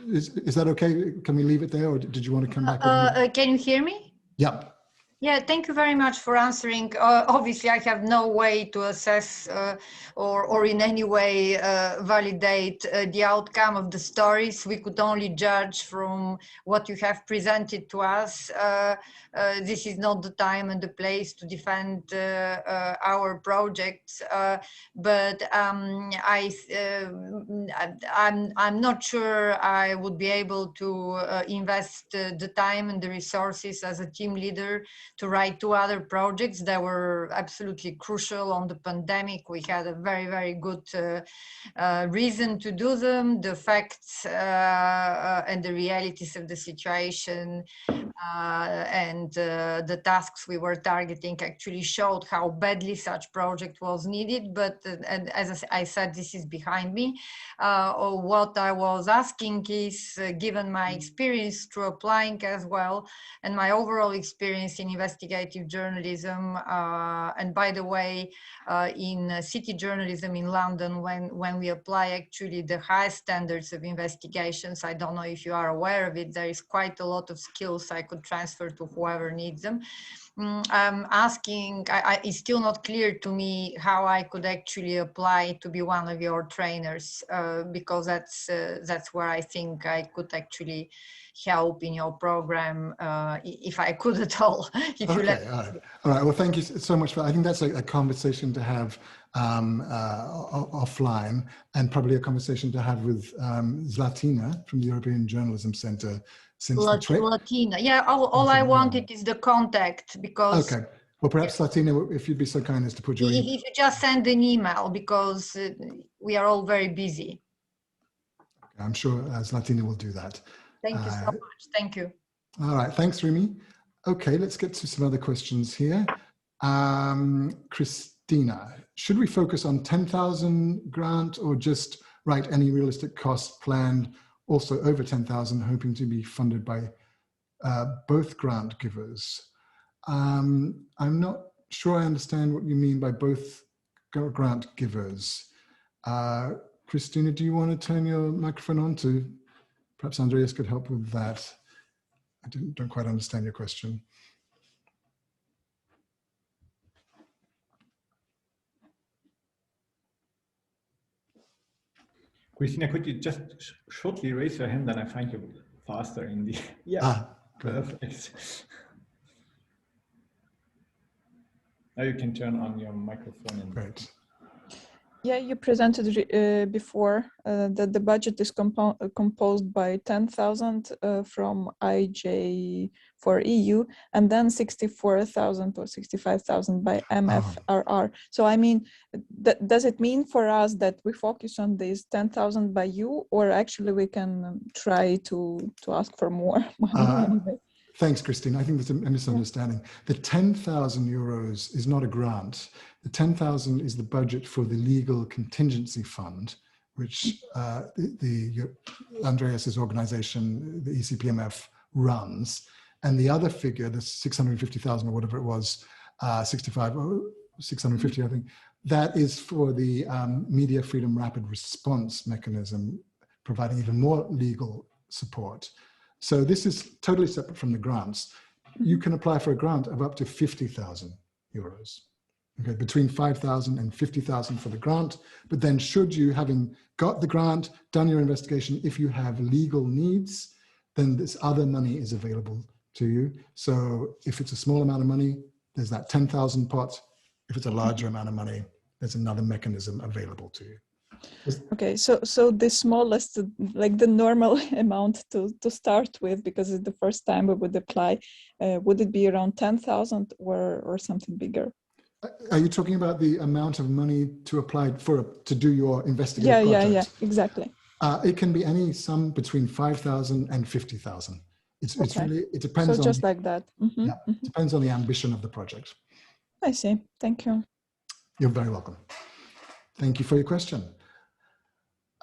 Is that okay? Can we leave it there, or did you want to come back? Can you hear me? Yeah. Yeah, thank you very much for answering. Obviously, I have no way to assess or in any way validate the outcome of the stories. We could only judge from what you have presented to us. This is not the time and the place to defend our projects, but I'm not sure I would be able to invest the time and the resources as a team leader to write 2 other projects that were absolutely crucial on the pandemic. We had a very, very good reason to do them. The facts and the realities of the situation and the tasks we were targeting actually showed how badly such project was needed. But and as I said, this is behind me. What I was asking is, given my experience through applying as well, and my overall experience in investigative journalism, and by the way, in city journalism in London, when we apply actually the highest standards of investigations, I don't know if you are aware of it, there is quite a lot of skills I could transfer to whoever needs them. I'm asking, it's still not clear to me how I could actually apply to be one of your trainers, because that's where I think I could actually help in your program, if I could at all. Okay, all right. Well, thank you so much. I think that's a conversation to have offline, and probably a conversation to have with Zlatina from the European Journalism Center. Latina, yeah. All I wanted is the contact, because. Okay. Well, perhaps Latina, if you'd be so kind as to put your email. If you just send an email, because we are all very busy. I'm sure Zlatina will do that. Thank you so much. Thank you. All right. Thanks, Remy. Okay, let's get to some other questions here. Christina, should we focus on 10,000 grant, or just write any realistic cost planned, also over 10,000, hoping to be funded by both grant givers? I'm not sure I understand what you mean by both grant givers. Christina, do you want to turn your microphone on to, perhaps Andreas could help with that. I don't quite understand your question. Christina, could you just shortly raise your hand, and I find you faster in the... Yeah, perfect. Now you can turn on your microphone. And... Great. Yeah, you presented before that the budget is composed by 10,000 from IJ4EU, and then 64,000 or 65,000 by MFRR. So I mean, does it mean for us that we focus on this 10,000 by you, or actually we can try to ask for more money anyway? Thanks, Christine. I think there's a misunderstanding. The 10,000 euros is not a grant. The 10,000 is the budget for the legal contingency fund, which Andreas's organization, the ECPMF, runs. And the other figure, the 650,000 or whatever it was, 650, I think, that is for the Media Freedom Rapid Response Mechanism, providing even more legal support. So this is totally separate from the grants. You can apply for a grant of up to 50,000 euros. Okay, between 5,000 and 50,000 for the grant. But then should you, having got the grant, done your investigation, if you have legal needs, then this other money is available to you. So if it's a small amount of money, there's that 10,000 pot. If it's a larger amount of money, there's another mechanism available to you. Okay, so the smallest, like the normal amount to start with, because it's the first time we would apply, would it be around 10,000 or something bigger? Are you talking about the amount of money to apply to do your investigative project? Yeah, exactly. It can be any sum between 5,000 and 50,000. It's really, it depends so on. Just like that. Mm-hmm, yeah, it depends on the ambition of the project. I see. Thank you. You're very welcome. Thank you for your question.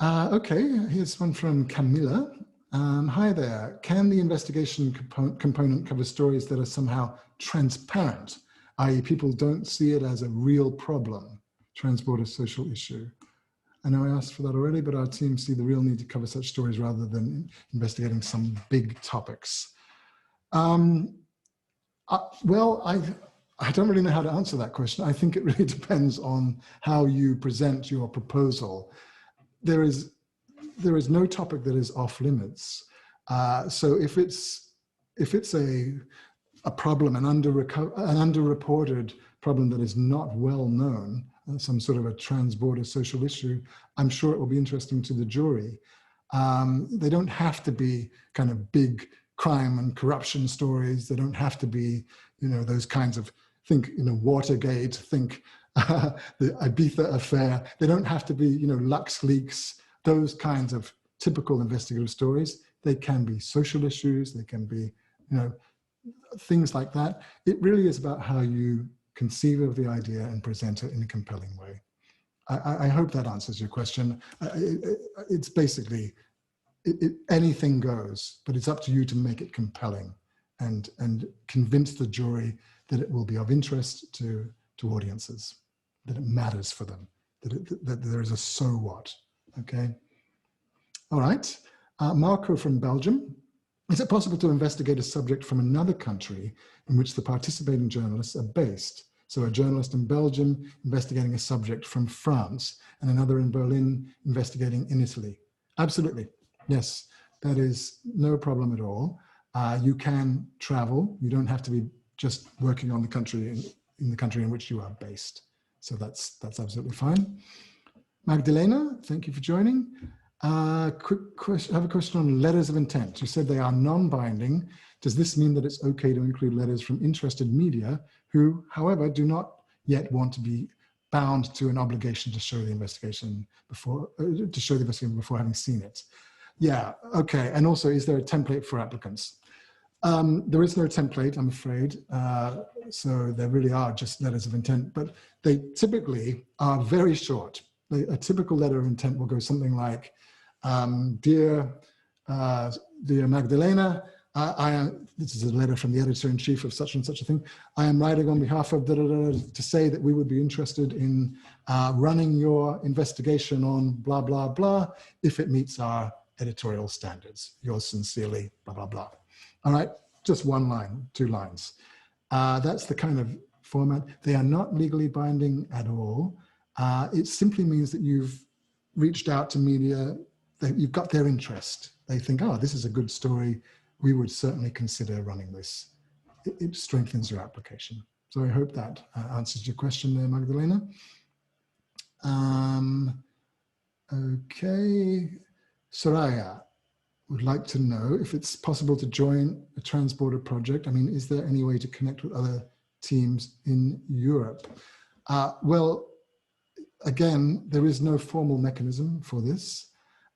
Okay, here's one from Camilla. Hi there. Can the investigation component cover stories that are somehow transparent, i.e. people don't see it as a real problem, transborder social issue? I know I asked for that already, but our team see the real need to cover such stories rather than investigating some big topics. Well, I don't really know how to answer that question. I think it really depends on how you present your proposal. There is no topic that is off limits. So if it's a problem, an underreported problem that is not well known, some sort of a transborder social issue, I'm sure it will be interesting to the jury. They don't have to be kind of big crime and corruption stories. They don't have to be, those kinds of, think, Watergate, think the Ibiza affair. They don't have to be, Lux leaks, those kinds of typical investigative stories. They can be social issues. They can be, things like that. It really is about how you conceive of the idea and present it in a compelling way. I hope that answers your question. It's basically, anything goes, but it's up to you to make it compelling and convince the jury that it will be of interest to audiences, that it matters for them, that there is a so what, okay? All right, Marco from Belgium. Is it possible to investigate a subject from another country in which the participating journalists are based? So a journalist in Belgium investigating a subject from France and another in Berlin investigating in Italy. Absolutely, yes, that is no problem at all. You can travel. You don't have to be just working on the country in the country in which you are based. So that's absolutely fine. Magdalena, thank you for joining. Quick question, I have a question on letters of intent. You said they are non-binding. Does this mean that it's okay to include letters from interested media who, however, do not yet want to be bound to an obligation to show the investigation before, having seen it? Yeah, okay. And also, is there a template for applicants? There is no template, I'm afraid. So there really are just letters of intent, but they typically are very short. A typical letter of intent will go something like, dear Magdalena, this is a letter from the editor-in-chief of such and such a thing. I am writing on behalf of to say that we would be interested in running your investigation on blah, blah, blah, if it meets our editorial standards. Yours sincerely, blah, blah, blah. All right, just one line, 2 lines. That's the kind of format. They are not legally binding at all. It simply means that you've reached out to media, that you've got their interest. They think, oh, this is a good story. We would certainly consider running this. It strengthens your application. So I hope that answers your question there, Magdalena. Okay, Soraya would like to know if it's possible to join a transborder project. I mean, is there any way to connect with other teams in Europe? Well, again, there is no formal mechanism for this,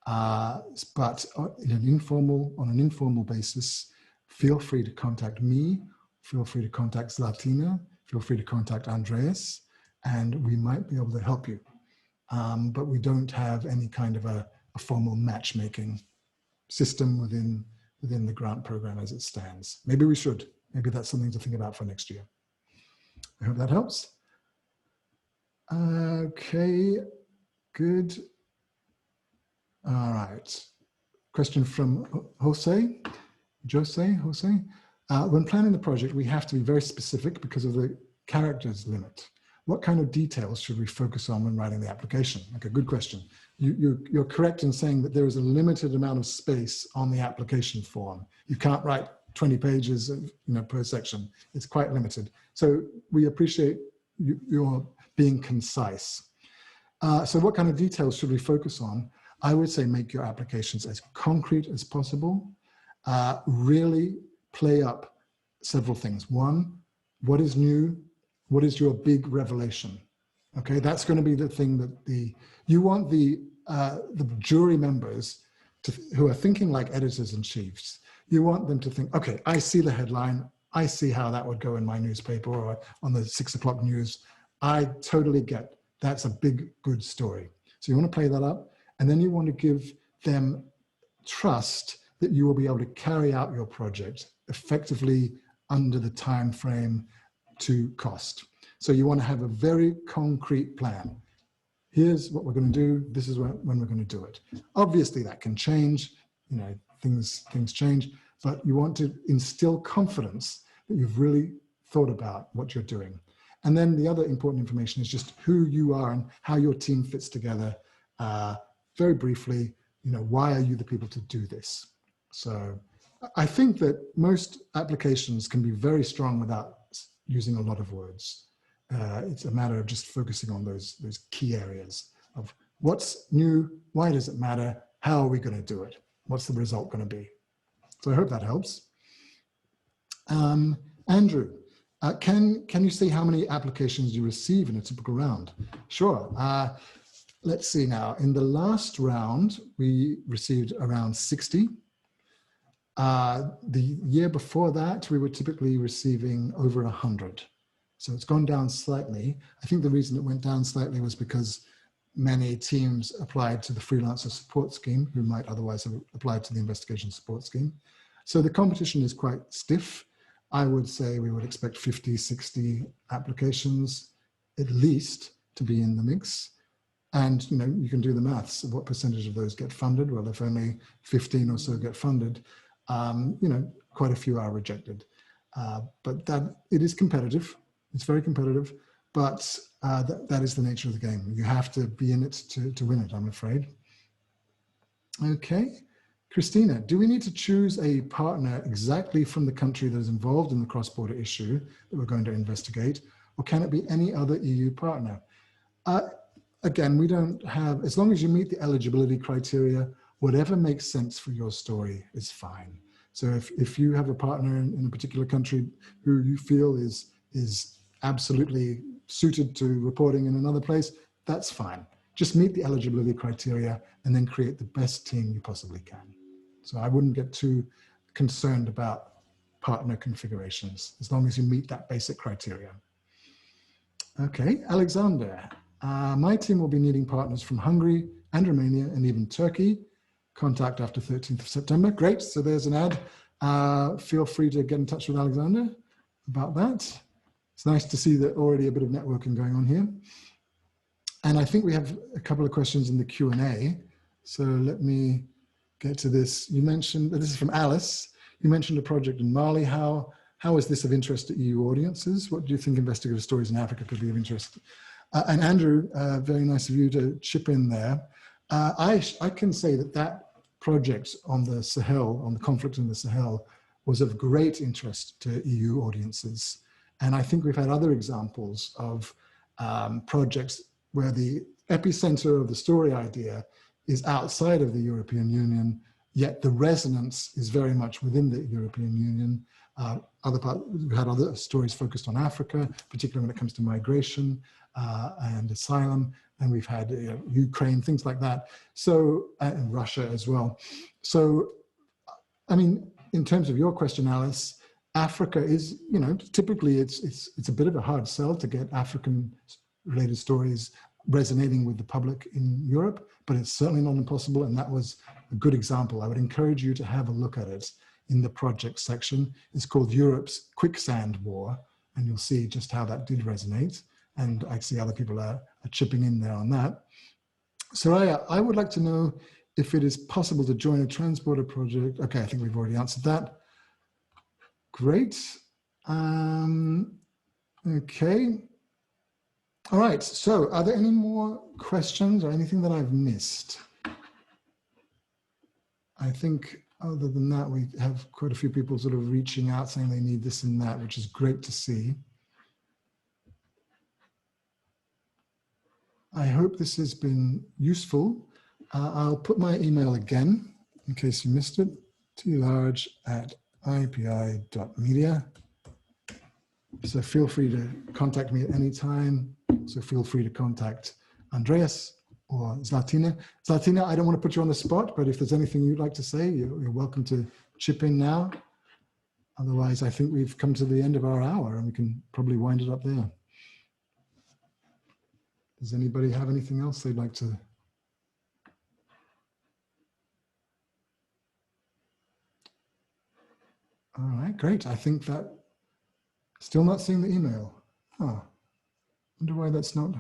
but on an informal basis, feel free to contact me, feel free to contact Zlatina, feel free to contact Andreas, and we might be able to help you. But we don't have any kind of a formal matchmaking system within the grant program as it stands. Maybe we should. Maybe that's something to think about for next year. I hope that helps. Okay, good. All right. Question from Jose. When planning the project, we have to be very specific because of the characters limit. What kind of details should we focus on when writing the application? Okay, good question. You're correct in saying that there is a limited amount of space on the application form. You can't write 20 pages per section. It's quite limited. So we appreciate your being concise. So what kind of details should we focus on? I would say make your applications as concrete as possible. Really play up several things. One, what is new? What is your big revelation? Okay, that's going to be the thing that you want the jury members who are thinking like editors-in-chiefs. You want them to think, okay, I see the headline. I see how that would go in my newspaper or on the 6 o'clock news. I totally get that's a big, good story. So you want to play that up. And then you want to give them trust that you will be able to carry out your project effectively under the time frame to cost. So you want to have a very concrete plan. Here's what we're going to do. This is when we're going to do it. Obviously, that can change. You know, things change, but you want to instill confidence that you've really thought about what you're doing. And then the other important information is just who you are and how your team fits together. Very briefly, you know, why are you the people to do this? So I think that most applications can be very strong without using a lot of words. It's a matter of just focusing on those key areas of what's new, why does it matter, how are we going to do it, what's the result going to be. So I hope that helps. Andrew, can you say how many applications you receive in a typical round? Sure. Let's see now. In the last round, we received around 60. The year before that, we were typically receiving over 100. So it's gone down slightly. I think the reason it went down slightly was because many teams applied to the freelancer support scheme who might otherwise have applied to the investigation support scheme. So the competition is quite stiff. I would say we would expect 50, 60 applications at least to be in the mix. And you know, you can do the maths of what percentage of those get funded. Well, if only 15 or so get funded, you know, quite a few are rejected. But that it is competitive. It's very competitive, but that is the nature of the game. You have to be in it to win it, I'm afraid. Okay, Christina, do we need to choose a partner exactly from the country that is involved in the cross-border issue that we're going to investigate, or can it be any other EU partner? Again, we don't have, as long as you meet the eligibility criteria, whatever makes sense for your story is fine. So if you have a partner in a particular country who you feel is absolutely suited to reporting in another place, that's fine. Just meet the eligibility criteria and then create the best team you possibly can. So I wouldn't get too concerned about partner configurations, as long as you meet that basic criteria. Okay, Alexander. My team will be needing partners from Hungary and Romania and even Turkey. Contact after 13th of September. Great, so there's an ad. Feel free to get in touch with Alexander about that. It's nice to see that already a bit of networking going on here. And I think we have a couple of questions in the Q&A. So let me get to this. You mentioned, this is from Alice. You mentioned a project in Mali. How is this of interest to EU audiences? What do you think investigative stories in Africa could be of interest? And Andrew, very nice of you to chip in there. I can say that project on the Sahel, on the conflict in the Sahel, was of great interest to EU audiences. And I think we've had other examples of projects where the epicenter of the story idea is outside of the European Union, yet the resonance is very much within the European Union. We've had other stories focused on Africa, particularly when it comes to migration and asylum, and we've had Ukraine, things like that. So, and Russia as well. So, I mean, in terms of your question, Alice, Africa is, typically it's a bit of a hard sell to get African-related stories resonating with the public in Europe, but it's certainly not impossible, and that was a good example. I would encourage you to have a look at it in the project section. It's called Europe's Quicksand War, and you'll see just how that did resonate, and I see other people are chipping in there on that. Soraya, I would like to know if it is possible to join a transporter project. Okay, I think we've already answered that. Great. Okay. All right, so are there any more questions or anything that I've missed? I think other than that, we have quite a few people sort of reaching out saying they need this and that, which is great to see. I hope this has been useful. I'll put my email again in case you missed it, tlarge@ipi.media. So feel free to contact me at any time. So feel free to contact Andreas or Zlatina. Zlatina, I don't want to put you on the spot, but if there's anything you'd like to say, you're welcome to chip in now. Otherwise, I think we've come to the end of our hour and we can probably wind it up there. Does anybody have anything else they'd like to All right, great. I think that, still not seeing the email. Oh, wonder why that's not.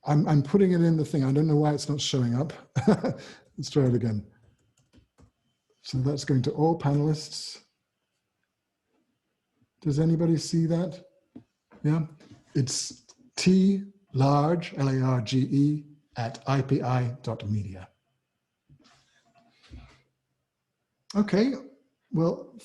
I'm putting it in the thing. I don't know why it's not showing up. Let's try it again. So that's going to all panelists. Does anybody see that? Yeah, it's T-large, L-A-R-G-E, @ipi.media. Okay, well,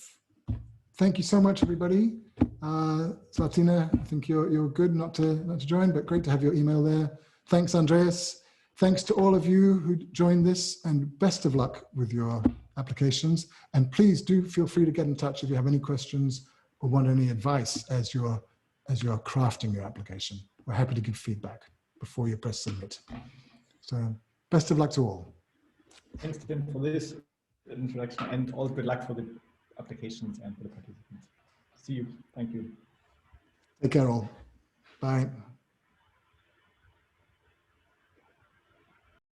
thank you so much, everybody. Martina, I think you're good not to join, but great to have your email there. Thanks, Andreas. Thanks to all of you who joined this, and best of luck with your applications. And please do feel free to get in touch if you have any questions or want any advice as you're crafting your application. We're happy to give feedback before you press submit. So best of luck to all. Thanks, Tim, for this introduction, and all good luck for the applications and for the participants. See you. Thank you. Take care all. Bye.